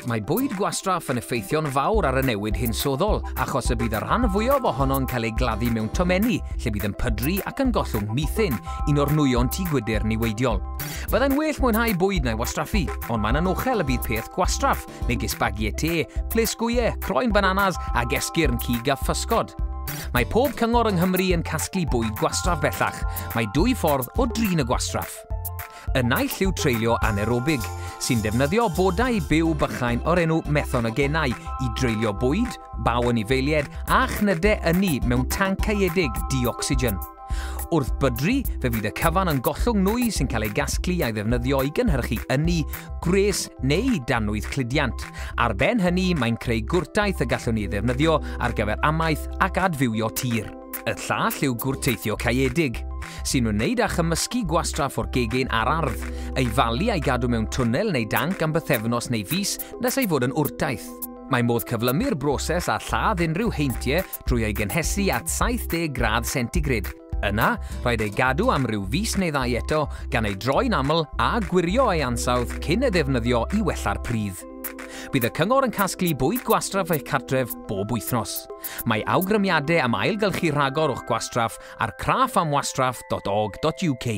Mae bwyd gwastraff yn effeithio'n fawr ar y newid hinsoddol, achos y bydd y rhan fwyaf ohono'n cael ei gladdu mewn tomenni, lle bydd yn pydru ac yn gollwng methyn, un o'r nwyon tŷ gwydr niweidiol. Byddai'n well mwynhau bwyd neu wastraffu, ond mae'n anochel y bydd peth gwastraff, megis bagiau te, plisgwyau, croen bananas a esgyrn cig a ffysgod. Mae pob cyngor yng Nghymru yn casglu bwyd gwastraff bellach. Mae 2 ffordd o drin y gwastraff. Y naill yw treulio anaerobig, sy'n defnyddio bodau byw bychain o'r enw pethau'n i dreulio bwyd, baw anifeiliaid a chnydau ynni mewn tancaeedig di-ocsigen. Wrth bydru, fe fydd y cyfan yn gollwng nwy sy'n cael ei gasglu a'i ddefnyddio i gynhyrchu ynni, gwres neu danwydd cludiant. Ar ben hynny, mae'n creu gwrtaeth y gallwn ni ddefnyddio ar gyfer amaeth ac adfywio tir. Y llall yw gwrteithio caeedig, sy'n wneud â chymysgu gwastraff o'r gegin ar ardd, ei falu a'i gadw mewn twnnel neu danc am bythefnos neu fis nes ei fod yn wrtaeth. Mae modd cyflymu'r broses a lladd unrhyw heintiau drwy ei gynhesu at 70 gradd centigrade. Yna, rhaid ei gadw am ryw fis neu 2 eto gan ei droi'n aml a gwirio ei ansawdd cyn ei ddefnyddio i wella'r pridd. Bydd y cyngor yn casglu bwyd gwastraff eich cartref bob wythnos. Mae awgrymiadau am ailgylchu rhagor o'ch gwastraff ar craffamwastraff.org.uk.